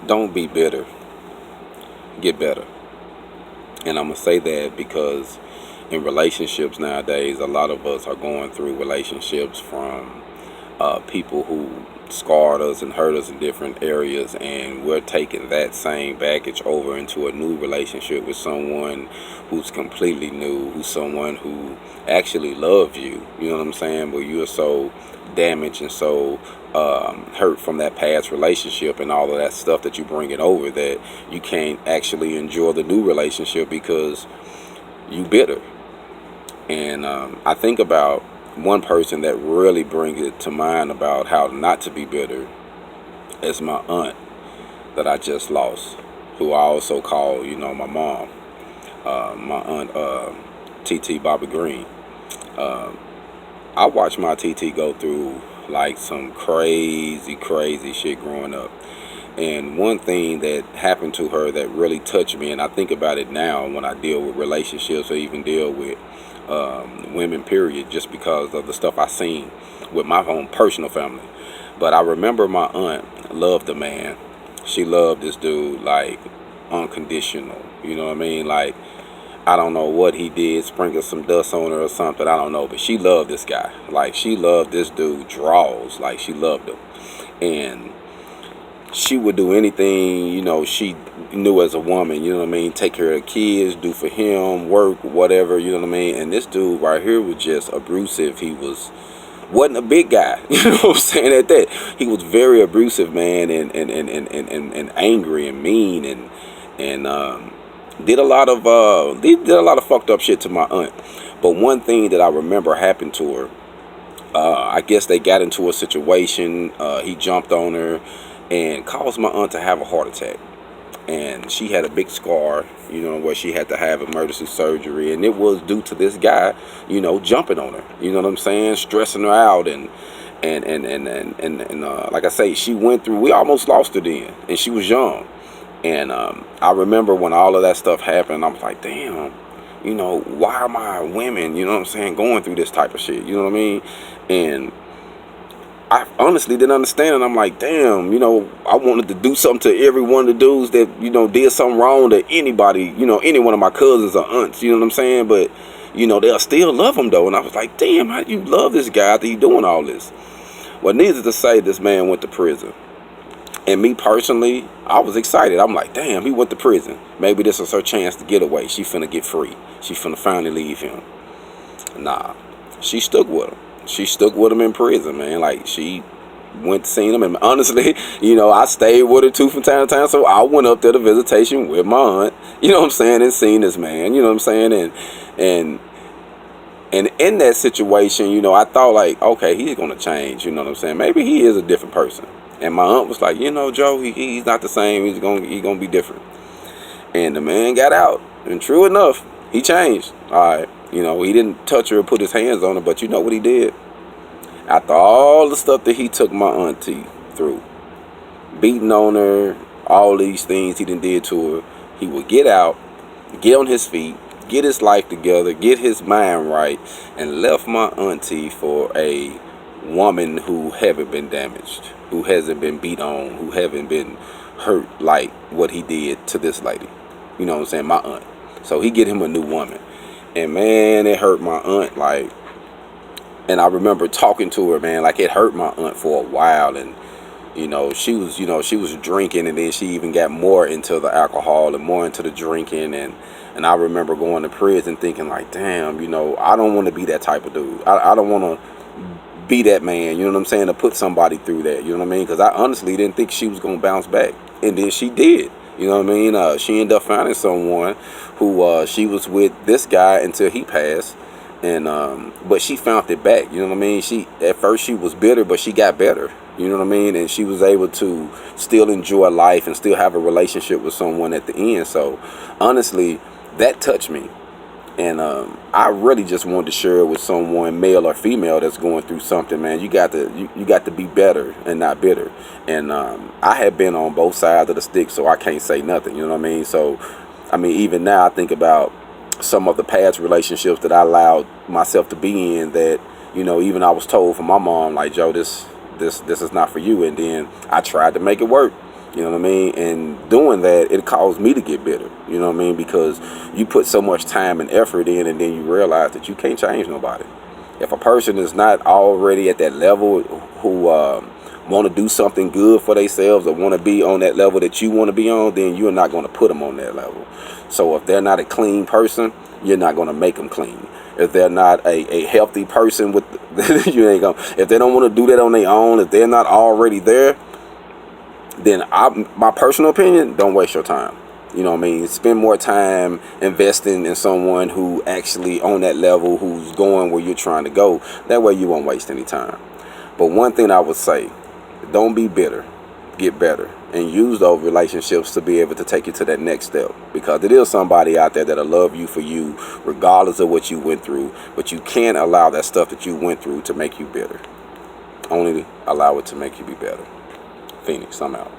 Don't be bitter. Get better. And I'm going to say that because in relationships nowadays, a lot of us are going through relationships from people who scarred us and hurt us in different areas, and we're taking that same baggage over into a new relationship with someone who's completely new, who's someone who actually loves you. You know what I'm saying? But you're so damaged and so hurt from that past relationship and all of that stuff that you bring it over, that you can't actually enjoy the new relationship because you bitter. And I think about one person that really brings it to mind about how not to be bitter is my aunt that I just lost, who I also call, my mom, my aunt TT Bobby Green. Uh, I watched my TT go through like some crazy, crazy shit growing up. And one thing that happened to her that really touched me, and I think about it now when I deal with relationships or even deal with women, period, just because of the stuff I seen with my own personal family. But I remember my aunt loved the man. She loved this dude like unconditional. You know what I mean? Like, I don't know what he did, sprinkle some dust on her or something. I don't know, but she loved this guy. Like, she loved this dude draws. Like, she loved him, and she would do anything, she knew as a woman, you know what I mean, take care of the kids, do for him, work, whatever, you know what I mean. And this dude right here was just abusive. Wasn't a big guy, you know what I'm saying, at that. He was very abusive, man, and angry and mean, and did a lot of fucked up shit to my aunt. But one thing that I remember happened to her, I guess they got into a situation, he jumped on her and caused my aunt to have a heart attack. And she had a big scar, where she had to have emergency surgery, and it was due to this guy, jumping on her. You know what I'm saying? Stressing her out, and like I say, she went through. We almost lost her then, and she was young. And I remember when all of that stuff happened, I was like, damn, why are my women, you know what I'm saying, going through this type of shit? You know what I mean? And I honestly didn't understand, and I'm like, damn, I wanted to do something to every one of the dudes that, did something wrong to anybody, any one of my cousins or aunts, you know what I'm saying? But, they'll still love him, though. And I was like, damn, how do you love this guy after you doing all this? Well, needless to say, this man went to prison. And me personally, I was excited. I'm like, damn, he went to prison. Maybe this is her chance to get away. She finna get free. She finna finally leave him. Nah, she stuck with him. She stuck with him in prison, man. Like, she went to see him, and honestly, I stayed with her too from time to time. So I went up there to visitation with my aunt, you know what I'm saying, and seen this man, you know what I'm saying, and in that situation, I thought like, okay, he's gonna change, you know what I'm saying. Maybe he is a different person. And my aunt was like, Joe, he's not the same. He's gonna be different. And the man got out, and true enough, he changed. All right. He didn't touch her or put his hands on her, but you know what he did? After all the stuff that he took my auntie through, beating on her, all these things he done did to her, he would get out, get on his feet, get his life together, get his mind right, and left my auntie for a woman who haven't been damaged, who hasn't been beat on, who haven't been hurt like what he did to this lady. You know what I'm saying? My aunt. So he get him a new woman. And man, it hurt my aunt, like, and I remember talking to her, man, like, it hurt my aunt for a while. And she was drinking, and then she even got more into the alcohol and more into the drinking. And I remember going to prison thinking like, damn, I don't want to be that type of dude. I don't want to be that man, you know what I'm saying, to put somebody through that, you know what I mean? Because I honestly didn't think she was going to bounce back. And then she did. You know what I mean? She ended up finding someone who she was with this guy until he passed, and but she found it back. You know what I mean? At first she was bitter, but she got better. You know what I mean? And she was able to still enjoy life and still have a relationship with someone at the end. So honestly, that touched me, and I really just wanted to share it with someone, male or female, that's going through something, man. You got to be better and not bitter. And I had been on both sides of the stick, so I can't say nothing, you know what I mean? So, I mean, even now I think about some of the past relationships that I allowed myself to be in that, even I was told from my mom, like, Joe, this is not for you. And then I tried to make it work. You know what I mean? And doing that, it caused me to get bitter. You know what I mean? Because you put so much time and effort in, and then you realize that you can't change nobody. If a person is not already at that level who want to do something good for themselves or want to be on that level that you want to be on, then you're not going to put them on that level. So if they're not a clean person, you're not going to make them clean. If they're not a healthy person, with you ain't gonna. If they don't want to do that on their own, if they're not already there, then my personal opinion, don't waste your time. You know what I mean? Spend more time investing in someone who actually on that level, who's going where you're trying to go. That way you won't waste any time. But one thing I would say, don't be bitter. Get better. And use those relationships to be able to take you to that next step. Because it is somebody out there that'll love you for you, regardless of what you went through. But you can't allow that stuff that you went through to make you bitter. Only allow it to make you be better. Phoenix, I'm out.